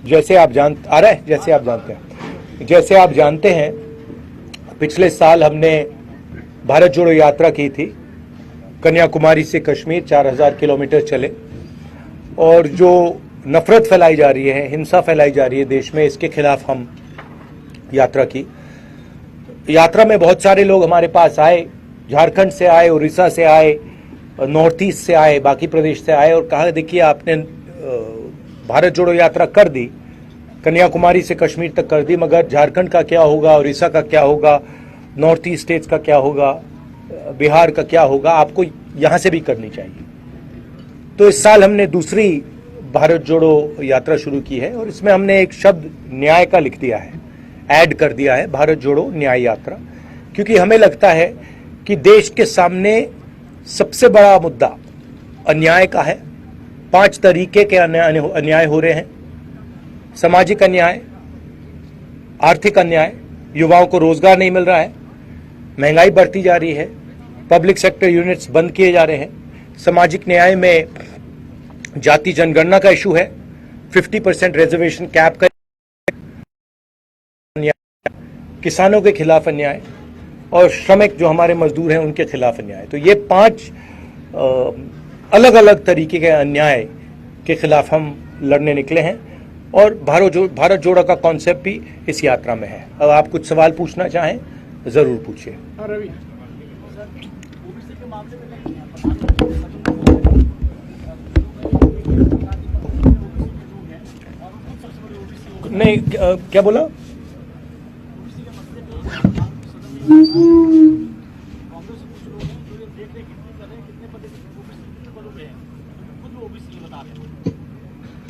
जैसे आप जानते हैं पिछले साल हमने भारत जोड़ो यात्रा की थी। कन्याकुमारी से कश्मीर 4000 किलोमीटर चले और जो नफरत फैलाई जा रही है, हिंसा फैलाई जा रही है देश में, इसके खिलाफ हम यात्रा की। यात्रा में बहुत सारे लोग हमारे पास आए, झारखंड से आए, उड़ीसा से आए, नॉर्थ ईस्ट से आए, बाकी प्रदेश से आए और कहा देखिए आपने भारत जोड़ो यात्रा कर दी, कन्याकुमारी से कश्मीर तक कर दी, मगर झारखंड का क्या होगा, उड़ीसा का क्या होगा, नॉर्थ ईस्ट स्टेट्स का क्या होगा, बिहार का क्या होगा, आपको यहां से भी करनी चाहिए। तो इस साल हमने दूसरी भारत जोड़ो यात्रा शुरू की है और इसमें हमने एक शब्द न्याय का लिख दिया है, ऐड कर दिया है, भारत जोड़ो न्याय यात्रा, क्योंकि हमें लगता है कि देश के सामने सबसे बड़ा मुद्दा अन्याय का है। 5 तरीके के अन्याय हो रहे हैं: सामाजिक अन्याय, आर्थिक अन्याय, युवाओं को रोजगार नहीं मिल रहा है, महंगाई बढ़ती जा रही है, पब्लिक सेक्टर यूनिट्स बंद किए जा रहे हैं, सामाजिक न्याय में जाति जनगणना का इशू है, 50% रिजर्वेशन कैप का अन्याय, किसानों के खिलाफ अन्याय और श्रमिक जो हमारे मजदूर हैं उनके खिलाफ अन्याय। तो ये 5 अलग अलग तरीके के अन्याय के खिलाफ हम लड़ने निकले हैं और भारत जोड़ो का कॉन्सेप्ट भी इस यात्रा में है। अब आप कुछ सवाल पूछना चाहें जरूर पूछिए। नहीं, क्या बोला?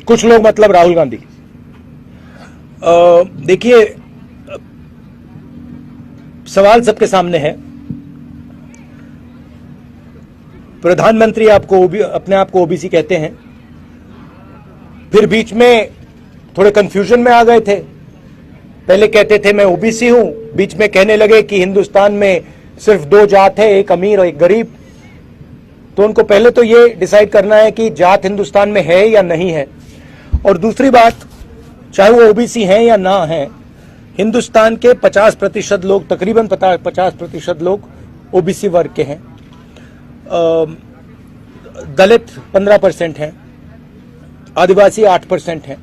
कुछ लोग मतलब राहुल गांधी। देखिए, सवाल सबके सामने है। प्रधानमंत्री अपने आप को ओबीसी कहते हैं, फिर बीच में थोड़े कंफ्यूजन में आ गए थे। पहले कहते थे मैं ओबीसी हूं, बीच में कहने लगे कि हिंदुस्तान में सिर्फ 2 जात है, एक अमीर और एक गरीब। तो उनको पहले तो ये डिसाइड करना है कि जात हिंदुस्तान में है या नहीं है। और दूसरी बात, चाहे वो ओबीसी हैं या ना हैं, हिंदुस्तान के 50% लोग, तकरीबन 50% लोग ओबीसी वर्ग के हैं। दलित 15% हैं, आदिवासी 8% हैं।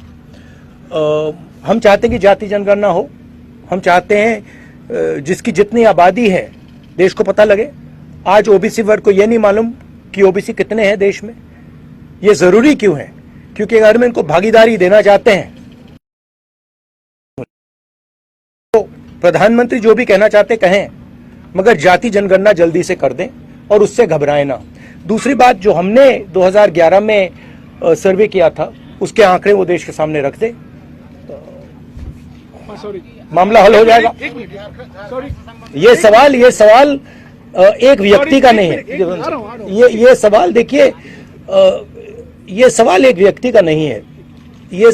हम चाहते हैं कि जाति जनगणना हो। हम चाहते हैं जिसकी जितनी आबादी है देश को पता लगे। आज ओबीसी वर्ग को यह नहीं मालूम कि ओबीसी कितने हैं देश में। ये जरूरी क्यों है? क्योंकि अगर हम इनको भागीदारी देना चाहते हैं तो प्रधानमंत्री जो भी कहना चाहते कहें, मगर जाति जनगणना जल्दी से कर दें और उससे घबराएं ना। दूसरी बात, जो हमने 2011 में सर्वे किया था उसके आंकड़े वो देश के सामने रख दें, मामला हल हो जाएगा। ये सवाल एक व्यक्ति का नहीं है। ये सवाल देखिए, ये सवाल एक व्यक्ति का नहीं है, ये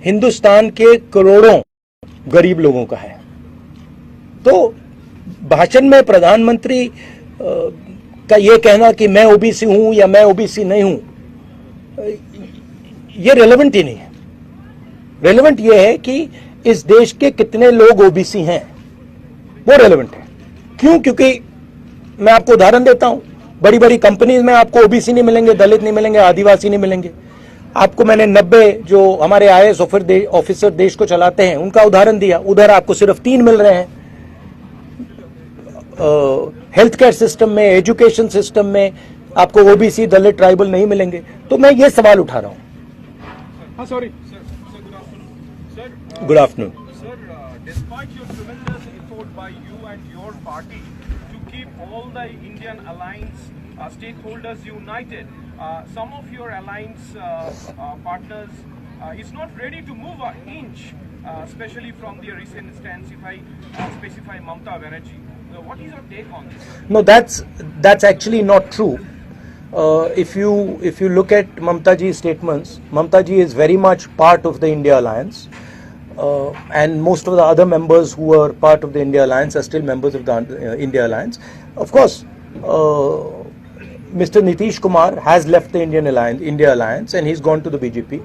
हिंदुस्तान के करोड़ों गरीब लोगों का है। तो भाषण में प्रधानमंत्री का ये कहना कि मैं ओबीसी हूं या मैं ओबीसी नहीं हूं, ये रेलेवेंट ही नहीं है। रेलेवेंट ये है कि इस देश के कितने लोग ओबीसी हैं, वो रेलेवेंट है। क्यों? क्योंकि मैं आपको उदाहरण देता हूं, बड़ी बड़ी कंपनीज में आपको ओबीसी नहीं मिलेंगे, दलित नहीं मिलेंगे, आदिवासी नहीं मिलेंगे। आपको मैंने 90 जो हमारे आईएएस ऑफिसर देश को चलाते हैं उनका उदाहरण दिया, उधर आपको सिर्फ 3 मिल रहे हैं। हेल्थ केयर सिस्टम में, एजुकेशन सिस्टम में आपको ओबीसी, दलित, ट्राइबल नहीं मिलेंगे। तो मैं ये सवाल उठा रहा हूं। Sorry good afternoon. Despite your tremendous effort by you and your party to keep all the Indian alliance stakeholders united, some of your alliance partners is not ready to move an inch, especially from the recent stance, if I specify Mamata Banerjee. What is your take on this? No, that's actually not true. if you look at Mamata ji's statements, Mamata ji is very much part of the India Alliance, and most of the other members who are part of the India Alliance are still members of the India Alliance. Of course, Mr. Nitish Kumar has left the India Alliance, and he's gone to the BJP.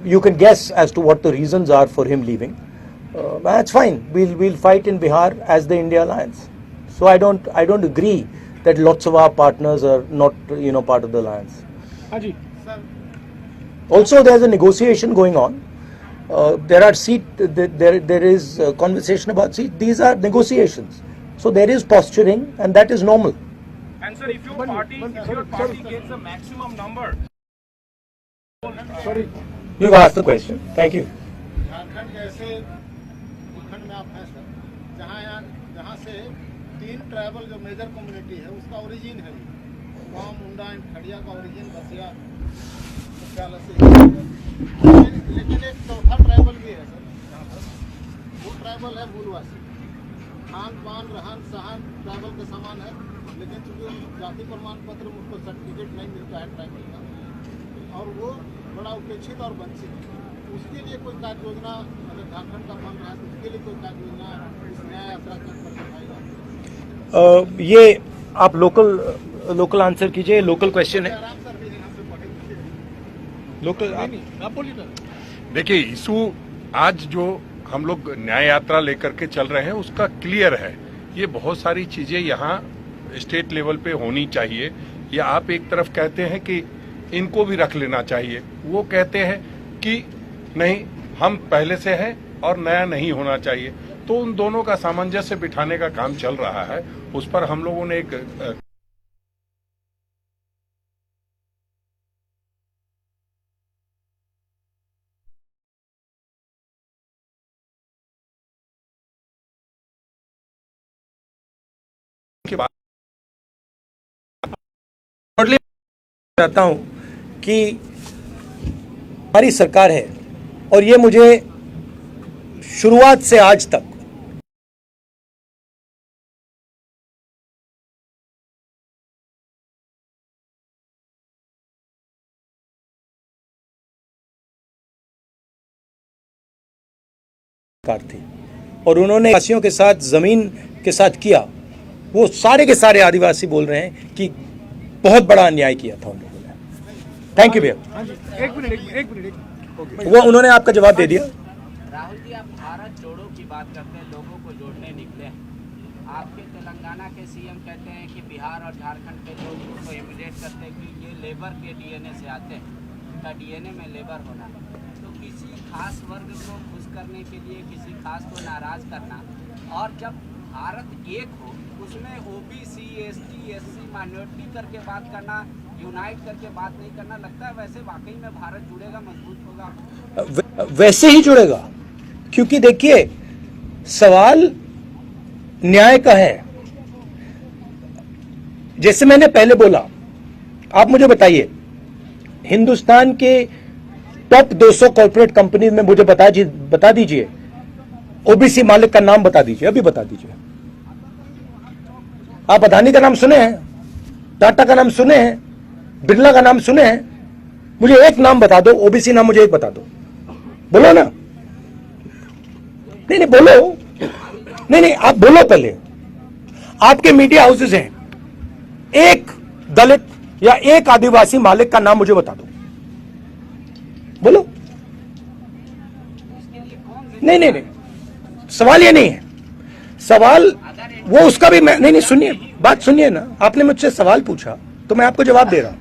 You can guess as to what the reasons are for him leaving. That's fine. We'll fight in Bihar as the India Alliance. So I don't agree that lots of our partners are not part of the alliance. Haji. Also, there's a negotiation going on. There is a conversation about seat. These are negotiations. So there is posturing, and that is normal. And sir, if your party gets the maximum number. Sorry. You've asked the question. Thank you. Jharkhand के ऐसे भूखंड में आप हैं sir जहाँ से 3 tribal जो major community है उसका ओरिजिन है वहाँ मुंडा एंड खड़िया का ओरिजिन बसिया मुख्यालय से, लेकिन एक चौथा ट्राइबल भी है सर यहाँ पर, वो ट्राइबल है भूलवासी। खान पान रहन सहन ट्राइबल के समान है, लेकिन चूंकि जाति प्रमाण पत्र में उसको सर्टिफिकेट नहीं मिलता है ट्राइबल का, और वो बड़ा उपेक्षित और वंचित है। उसके लिए कोई कार्य योजना अगर झारखंड का बन रहा है तो उसके लिए कोई कार्य योजना इस न्याय यात्रा कर पाएगा? ये आप लोकल आंसर कीजिए। लोकल क्वेश्चन है। आराम सर भी हमसे पढ़े लोकल आप बोलिए ना। देखिए, इशू आज जो हम लोग न्याय यात्रा लेकर के चल रहे हैं उसका क्लियर है। ये बहुत सारी चीजें यहाँ स्टेट लेवल पे होनी चाहिए। ये आप एक तरफ कहते हैं कि इनको भी रख लेना चाहिए, वो कहते हैं कि नहीं हम पहले से हैं और नया नहीं होना चाहिए। तो उन दोनों का सामंजस्य बिठाने का काम चल रहा है। उस पर हम लोगों ने एक के बाद चाहता हूं कि हमारी सरकार है, और ये मुझे शुरुआत से आज तक थी, और उन्होंने आदिवासियों के साथ जमीन के साथ किया। वो सारे के सारे आदिवासी बोल रहे हैं कि बहुत बड़ा अन्याय किया था उन लोगों ने। थैंक यू भैया। एक मिनट वो उन्होंने आपका जवाब दे दिया। राहुल जी, आप भारत जोड़ो की बात करते हैं, लोगों को जोड़ने निकले हैं। आपके तेलंगाना के सीएम कहते हैं कि बिहार और झारखंड के लोगों को इमिटेट करते हैं कि ये लेबर के डीएनए से आते हैं, उनका डीएनए में लेबर होना। तो किसी खास वर्ग को खुश करने के लिए किसी खास को नाराज करना, और जब भारत एक हो उसमें ओबीसी, एसटी, एससी, माइनॉरिटी करके बात करना, यूनाइट करके बात नहीं करना, लगता है वैसे वाकई में भारत जुड़ेगा, मजबूत होगा? वैसे ही जुड़ेगा, क्योंकि देखिए सवाल न्याय का है। जैसे मैंने पहले बोला, आप मुझे बताइए हिंदुस्तान के टॉप 200 कॉर्पोरेट कंपनीज में मुझे बता दीजिए ओबीसी मालिक का नाम बता दीजिए, अभी बता दीजिए। आप अदानी का नाम सुने हैं, टाटा का नाम सुने हैं, बिरला का नाम सुने हैं? मुझे एक नाम बता दो, ओबीसी नाम मुझे एक बता दो। बोलो ना। नहीं बोलो। नहीं आप बोलो पहले। आपके मीडिया हाउसेज हैं, एक दलित या एक आदिवासी मालिक का नाम मुझे बता दो। बोलो। नहीं सवाल ये नहीं है। सवाल वो उसका भी मैं नहीं सुनिए, बात सुनिए ना। आपने मुझसे सवाल पूछा तो मैं आपको जवाब दे रहा हूं।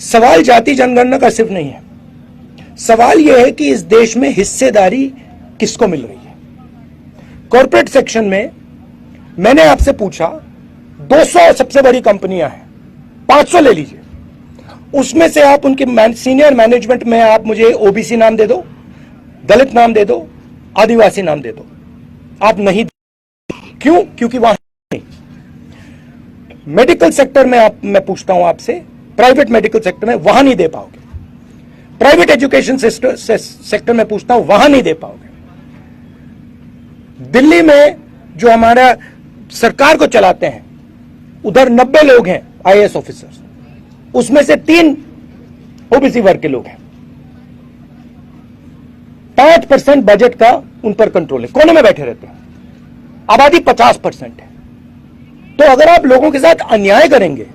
सवाल जाति जनगणना का सिर्फ नहीं है। सवाल यह है कि इस देश में हिस्सेदारी किसको मिल रही है। कॉर्पोरेट सेक्शन में मैंने आपसे पूछा 200 सबसे बड़ी कंपनियां हैं, 500 ले लीजिए। उसमें से आप उनके सीनियर मैनेजमेंट में आप मुझे ओबीसी नाम दे दो, दलित नाम दे दो, आदिवासी नाम दे दो। आप नहीं। क्यों? क्योंकि वहां नहीं। मेडिकल सेक्टर में मैं पूछता हूं आपसे, प्राइवेट मेडिकल सेक्टर में वहां नहीं दे पाओगे। प्राइवेट एजुकेशन सेक्टर में पूछता हूं, वहां नहीं दे पाओगे। दिल्ली में जो हमारा सरकार को चलाते हैं, उधर 90 लोग हैं IAS ऑफिसर्स, उसमें से 3 ओबीसी वर्ग के लोग हैं। 5% बजट का उन पर कंट्रोल है, कोने में बैठे रहते हैं। आबादी 50% है। तो अगर आप लोगों के साथ अन्याय करेंगे,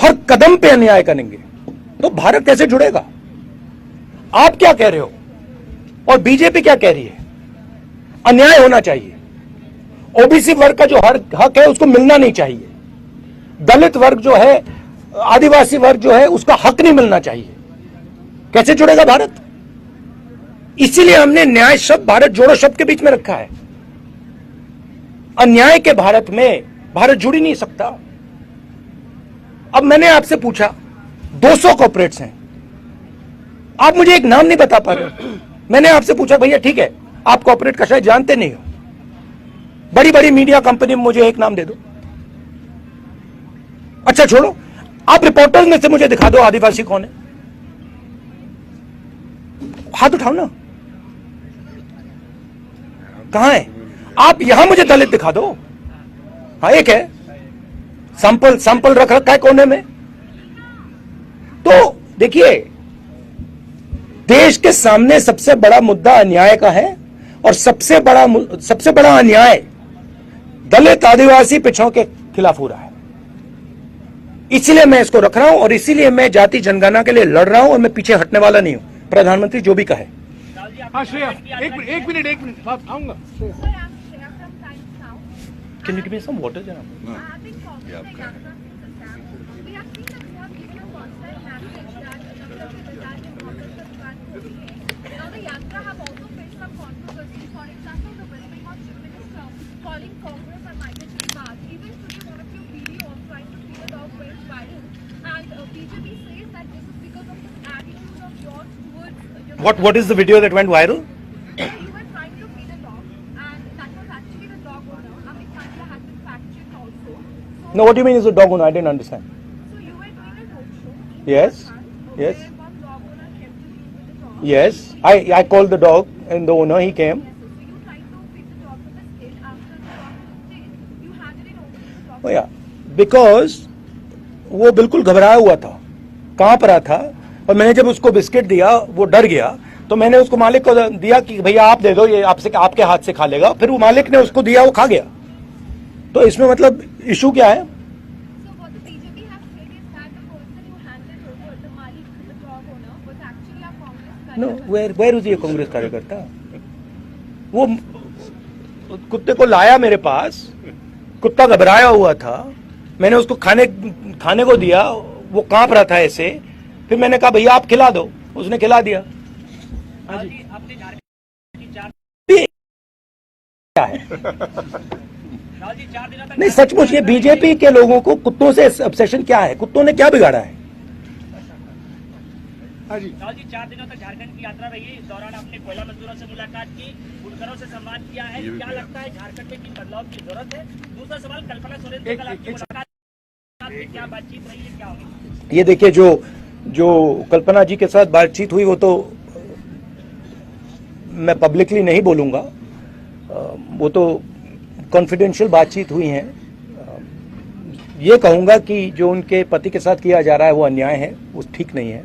हर कदम पे अन्याय करेंगे, तो भारत कैसे जुड़ेगा? आप क्या कह रहे हो और बीजेपी क्या कह रही है? अन्याय होना चाहिए। ओबीसी वर्ग का जो हक है उसको मिलना नहीं चाहिए। दलित वर्ग जो है, आदिवासी वर्ग जो है, उसका हक नहीं मिलना चाहिए। कैसे जुड़ेगा भारत? इसीलिए हमने न्याय शब्द भारत जोड़ो शब्द के बीच में रखा है। अन्याय के भारत में भारत जुड़ ही नहीं सकता। अब मैंने आपसे पूछा 200 कॉर्पोरेट्स हैं, आप मुझे एक नाम नहीं बता पा रहे। मैंने आपसे पूछा भैया ठीक है, आप कॉर्पोरेट का शायद जानते नहीं हो, बड़ी बड़ी मीडिया कंपनी में मुझे एक नाम दे दो। अच्छा छोड़ो, आप रिपोर्टर्स में से मुझे दिखा दो आदिवासी कौन है, हाथ उठाओ ना। कहां है? आप यहां मुझे दलित दिखा दो। हाँ एक है, सैंपल रख रखा है कोने में। तो देखिए, देश के सामने सबसे बड़ा मुद्दा अन्याय का है, और सबसे बड़ा अन्याय दलित आदिवासी पिछड़ों के खिलाफ हो रहा है। इसीलिए मैं इसको रख रहा हूं, और इसीलिए मैं जाति जनगणना के लिए लड़ रहा हूं, और मैं पीछे हटने वाला नहीं हूं, प्रधानमंत्री जो भी कहे। हाँ श्रेया, एक मिनट बात आऊंगा। Can you give me some water, Janab? I have been talking to the Yatra since Assam. We have seen that you have given a one-time message that now the Yatra have also faced some controversy. For example, the West Bengal Chief Minister calling Congress a migratory path. Even today, one of your videos trying to feed a dog went viral, and BJP says that this is because of this attitude of yours towards What is the video that went viral? you were trying to feed a dog, and that was actually the dog owner. Amit Pandya has been fact-checked also. So, No, what do you mean is a dog owner? I didn't understand. so you were doing a roadshow. Yes, So yes. where one dog owner came to you with the dog. Yes, I called the dog and the owner, he came. So you tried to feed the dog with a stick. After the dog did, you handed it over to the dog. Oh yeah, because वो बिल्कुल घबराया हुआ था, कांप रहा था, और मैंने जब उसको बिस्किट दिया वो डर गया, तो मैंने उसको मालिक को दिया कि भैया आप दे दो, ये आपके हाथ से खा लेगा। फिर वो मालिक ने उसको दिया, वो खा गया। तो इसमें मतलब इशू क्या है? So what the BJP has said is that the person you handed over, the Malik, the dog owner, was actually a Congress no, कार्यकर्ता. वेयर इज ये कांग्रेस कार्यकर्ता? वो कुत्ते को लाया मेरे पास, कुत्ता घबराया हुआ था, मैंने उसको खाने को दिया, वो कांप रहा था ऐसे, फिर मैंने कहा भैया आप खिला दो, उसने खिला दिया। क्या है? नहीं सचमुच ये बीजेपी के लोगों को कुत्तों से ऑब्सेशन क्या है? कुत्तों ने क्या बिगाड़ा है? हाँ जी, राहुल जी 4 दिनों तक झारखंड की यात्रा रही है। इस दौरान आपने कोयला मजदूरों से मुलाकात की, बुनकरों से संवाद किया है। क्या लगता है झारखंड में किन बदलाव की जरूरत है? दूसरा सवाल, कल्पना सोरेन से कल आपकी मुलाकात हुई, क्या बातचीत रही है, क्या होगी? ये देखिए, जो कल्पना जी के साथ बातचीत हुई वो तो मैं पब्लिकली नहीं बोलूंगा, वो तो कॉन्फिडेंशियल बातचीत हुई है। ये कहूंगा कि जो उनके पति के साथ किया जा रहा है वो अन्याय है, वो ठीक नहीं है।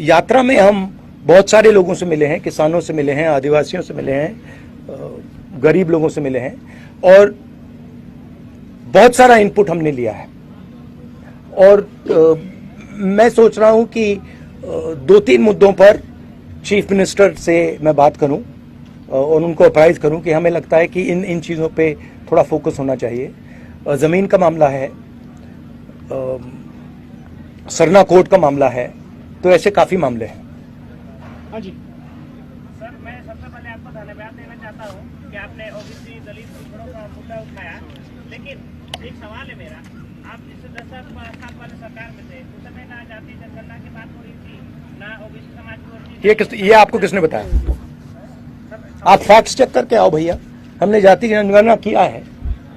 यात्रा में हम बहुत सारे लोगों से मिले हैं, किसानों से मिले हैं, आदिवासियों से मिले हैं, गरीब लोगों से मिले हैं, और बहुत सारा इनपुट हमने लिया है। और मैं सोच रहा हूं कि 2-3 मुद्दों पर चीफ मिनिस्टर से मैं बात करूं और उनको अप्राइज करूं कि हमें लगता है कि इन चीज़ों पे थोड़ा फोकस होना चाहिए। ज़मीन का मामला है, सरना कोर्ट का मामला है, तो ऐसे काफ़ी मामले हैं। हाँ जी। सर, मैं सबसे पहले आपको धन्यवाद देना चाहता हूँ कि आपने ओबीसी दलित पिछड़ों का मुद्दा उठाया, लेकिन एक सवाल है मेरा, आप जिस 10 साल वाले सरकार में थे उस समय ना जाति जनगणना की बात हो रही थी, ना ओबीसी समाज को। ये आपको किसने बताया? आप फैक्ट्स चेक करके आओ भैया, हमने जाति जनगणना किया है,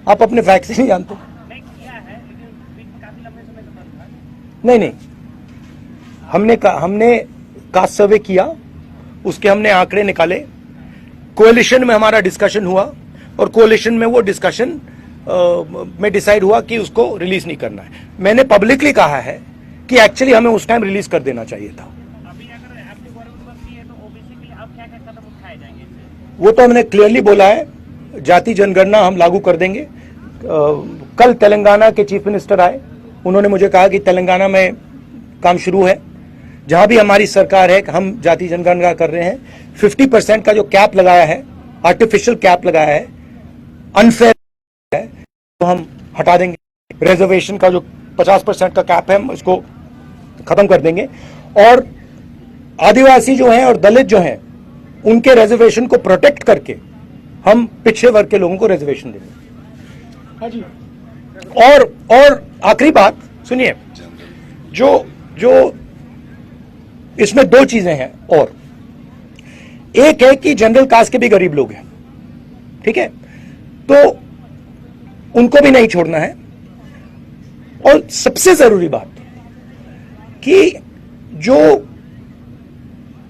आप अपने फैक्ट्स ही नहीं जानते। नहीं किया है, लेकिन काफी लंबे समय से बंद था। नहीं, हमने कास्ट सर्वे किया, उसके हमने आंकड़े निकाले, कोalition में हमारा डिस्कशन हुआ, और कोalition में वो डिस्कशन में डिसाइड हुआ कि उसको रिलीज नहीं करना है। मैंने पब्लिकली कहा है कि एक्चुअली हमें उस टाइम रिलीज कर देना चाहिए था। अभी अगर आपकी गवर्नमेंट बनती है तो ओबीसी के लिए अब क्या क्या कदम उठाए जाएंगे? वो तो हमने क्लियरली बोला है, जाति जनगणना हम लागू कर देंगे। कल तेलंगाना के चीफ मिनिस्टर आए, उन्होंने मुझे कहा कि तेलंगाना में काम शुरू है, जहां भी हमारी सरकार है हम जाति जनगणना कर रहे हैं। 50% का जो कैप लगाया है, आर्टिफिशियल कैप लगाया है, अनफेयर है, तो हम हटा देंगे। रिजर्वेशन का जो 50% का कैप है हम इसको खत्म कर देंगे, और आदिवासी जो हैं और दलित जो हैं उनके रिजर्वेशन को प्रोटेक्ट करके हम पिछड़े वर्ग के लोगों को रिजर्वेशन देंगे। हाँ जी। और आखिरी बात सुनिए, जो इसमें दो चीजें हैं, और एक है कि जनरल कास्ट के भी गरीब लोग हैं, ठीक है, तो उनको भी नहीं छोड़ना है। और सबसे जरूरी बात कि जो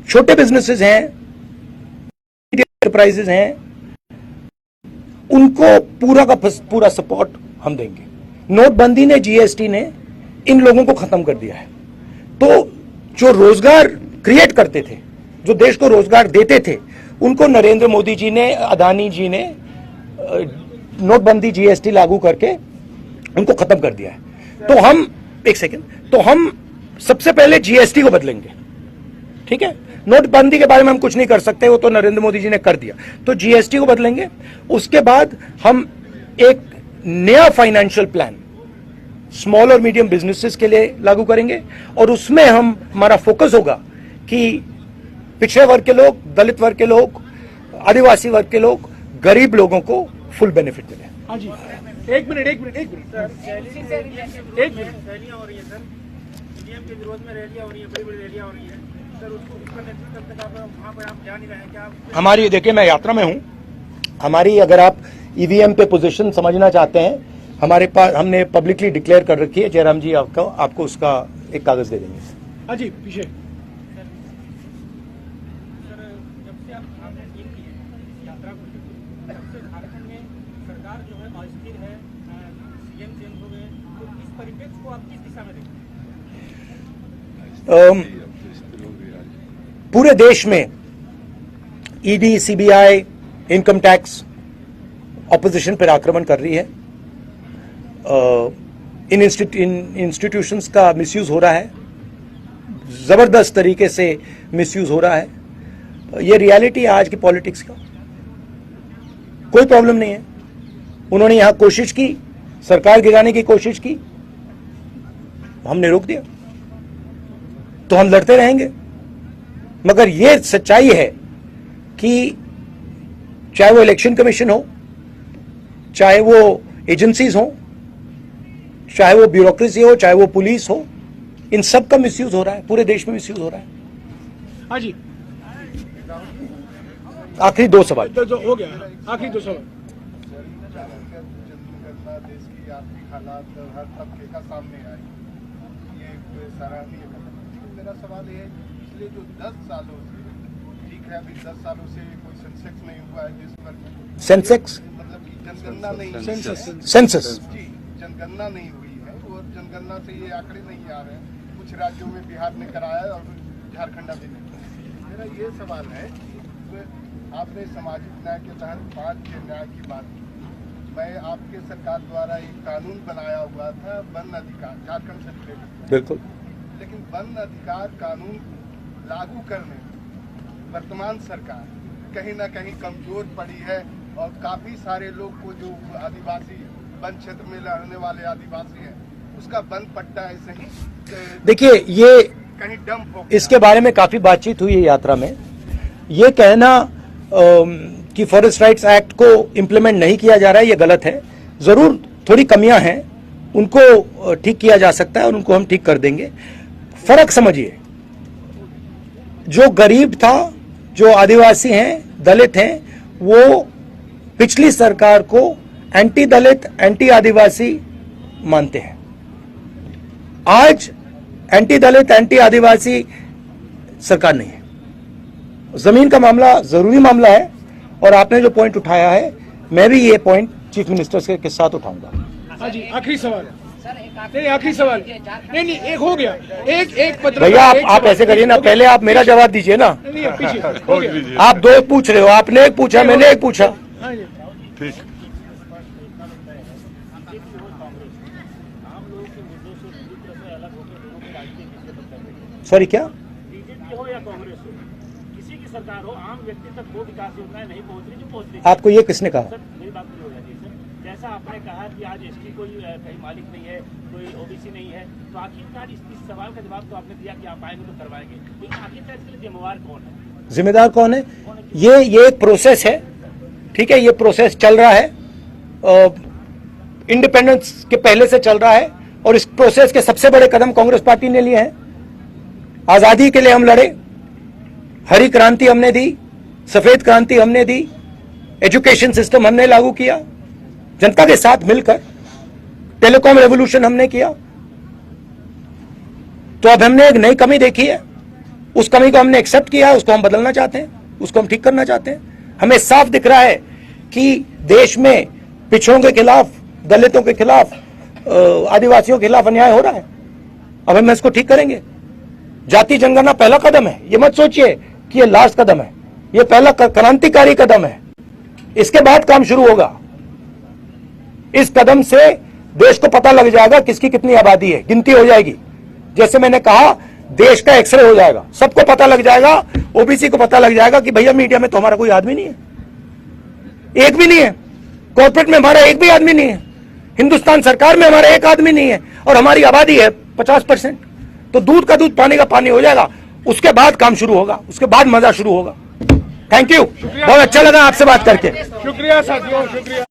छोटे बिजनेसेस हैं, एंटरप्राइजेस हैं, उनको पूरा का पूरा सपोर्ट हम देंगे। नोटबंदी ने, जीएसटी ने इन लोगों को खत्म कर दिया है। तो जो रोजगार क्रिएट करते थे, जो देश को रोजगार देते थे, उनको नरेंद्र मोदी जी ने, अदानी जी ने नोटबंदी, जीएसटी लागू करके उनको खत्म कर दिया है। तो हम तो हम सबसे पहले जीएसटी को बदलेंगे, ठीक है। नोटबंदी के बारे में हम कुछ नहीं कर सकते, वो तो नरेंद्र मोदी जी ने कर दिया। तो जीएसटी को बदलेंगे, उसके बाद हम एक नया फाइनेंशियल प्लान स्मॉल और मीडियम बिजनेसेस के लिए लागू करेंगे, और उसमें हमारा फोकस होगा कि पिछड़े वर्ग के लोग, दलित वर्ग के लोग, आदिवासी वर्ग के लोग, गरीब लोगों को फुल बेनिफिट मिले। हाँ जी, एक मिनट रैलियां हो रही है सर, ईवीएम के विरोध में रैलियां हो रही है, बड़ी रैलियां हो रही है सर, उसका नेतृत्व तक आप वहाँ पर आप जा नहीं रहे हैं क्या? हमारी, देखिए मैं यात्रा में हूं, हमारी, अगर आप ईवीएम पे पोजीशन समझना चाहते हैं, हमारे पास हमने पब्लिकली डिक्लेयर कर रखी है। जयराम जी आपको उसका एक कागज दे देंगे। हाँ जी, पीछे। पूरे देश में ED, CBI, income tax opposition पर आक्रमण कर रही है। इन इंस्टीट्यूशंस का मिसयूज हो रहा है, जबरदस्त तरीके से मिसयूज हो रहा है। ये रियलिटी है आज की पॉलिटिक्स का। कोई प्रॉब्लम नहीं है। उन्होंने यहां कोशिश की, सरकार गिराने की कोशिश की, हमने रोक दिया, तो हम लड़ते रहेंगे। मगर ये सच्चाई है कि चाहे वो इलेक्शन कमीशन हो, चाहे वो एजेंसीज हो, चाहे वो ब्यूरोक्रेसी हो, चाहे वो पुलिस हो, इन सब का मिसयूज हो रहा है, पूरे देश में मिसयूज हो रहा है। हाँ जी, आखिरी दो सवाल हो गया, आखिरी दो सवाल। देश की आर्थिक हालात हर तबके का सामने आए, ये सराहनीय कदम। मेरा सवाल ये है, पिछले जो 10 सालों से, ठीक है अभी 10 सालों से कोई सेंसेक्स नहीं हुआ है देश भर में, सेंसेक्स मतलब कि जनगणना नहीं, सेंसस जी जनगणना नहीं हुई है, और जनगणना से ये आंकड़े नहीं आ रहे हैं। कुछ राज्यों में बिहार ने कराया और झारखंड अभी नहीं। मेरा ये सवाल है, आपने सामाजिक न्याय के तहत 5 न्याय की बात की। मैं आपके सरकार द्वारा एक कानून बनाया हुआ था वन अधिकार, झारखंड से रिलेटेड, बिल्कुल, लेकिन वन अधिकार कानून लागू करने में वर्तमान सरकार कहीं ना कहीं कमजोर पड़ी है, और काफी सारे लोग को, जो आदिवासी वन क्षेत्र में रहने वाले आदिवासी हैं, उसका वन पट्टा ऐसे ही, देखिए ये कहीं डंप हो गया। इसके बारे में काफी बातचीत हुई है यात्रा में। ये कहना कि फॉरेस्ट राइट्स एक्ट को इम्प्लीमेंट नहीं किया जा रहा है, ये गलत है। जरूर थोड़ी कमियां हैं, उनको ठीक किया जा सकता है और उनको हम ठीक कर देंगे। फर्क समझिए, जो गरीब था, जो आदिवासी हैं, दलित हैं, वो पिछली सरकार को एंटी दलित, एंटी आदिवासी मानते हैं। आज एंटी दलित, एंटी आदिवासी सरकार नहीं है। जमीन का मामला जरूरी मामला है, और आपने जो पॉइंट उठाया है, मैं भी ये पॉइंट चीफ मिनिस्टर के साथ उठाऊंगा। हाँ जी, आखिरी सवाल है। सर एक नहीं, आखिरी सवाल नहीं, एक हो गया, एक पत्र। भैया आप ऐसे करिए ना, पहले आप मेरा जवाब दीजिए ना। नहीं, पीछे हो गया। आप दो पूछ रहे हो, आपने एक पूछा, मैंने एक पूछा। हाँ जी। ठीक। सॉरी क्या? बीजेपी हो या कांग्रेस हो, किसी की सरकार हो, आम व्यक्ति तक वो विकास योजनाएं नहीं पहुंच रही जो पहुंच रही। आपको ये किसने कहा? सर मेरी बात पूरी हो जाती है सर। जैसा आपने कहा कि आज एसटी कोई कहीं मालिक नहीं है, कोई ओबीसी नहीं है, तो आखिरकार इस सवाल का जवाब तो आपने दिया कि आप आएंगे तो करवाएंगे, लेकिन आखिरकार इसके लिए जिम्मेवार कौन है? जिम्मेदार कौन है? ये एक प्रोसेस है, ठीक है, ये प्रोसेस चल रहा है, इंडिपेंडेंस के पहले से चल रहा है, और इस प्रोसेस के सबसे बड़े कदम कांग्रेस पार्टी ने लिए हैं। आजादी के लिए हम लड़े, हरी क्रांति हमने दी, सफेद क्रांति हमने दी, एजुकेशन सिस्टम हमने लागू किया, जनता के साथ मिलकर टेलीकॉम रेवोल्यूशन हमने किया। तो अब हमने एक नई कमी देखी है, उस कमी को हमने एक्सेप्ट किया है, उसको हम बदलना चाहते हैं, उसको हम ठीक करना चाहते हैं। हमें साफ दिख रहा है कि देश में पिछड़ों के खिलाफ, दलितों के खिलाफ, आदिवासियों के खिलाफ अन्याय हो रहा है। अब हम इसको ठीक करेंगे। जाति जनगणना पहला कदम है, ये मत सोचिए कि ये लास्ट कदम है, ये पहला क्रांतिकारी कदम है। इसके बाद काम शुरू होगा। इस कदम से देश को पता लग जाएगा किसकी कितनी आबादी है, गिनती हो जाएगी। जैसे मैंने कहा, देश का एक्सरे हो जाएगा, सबको पता लग जाएगा, ओबीसी को पता लग जाएगा कि भैया मीडिया में तो हमारा कोई आदमी नहीं है, एक भी नहीं है, कॉर्पोरेट में हमारा एक भी आदमी नहीं है, हिंदुस्तान सरकार में हमारा एक आदमी नहीं है, और हमारी आबादी है 50%। तो दूध का दूध, पानी का पानी हो जाएगा। उसके बाद काम शुरू होगा, उसके बाद मजा शुरू होगा। थैंक यू, बहुत अच्छा लगा आपसे बात करके। शुक्रिया साथियों, शुक्रिया।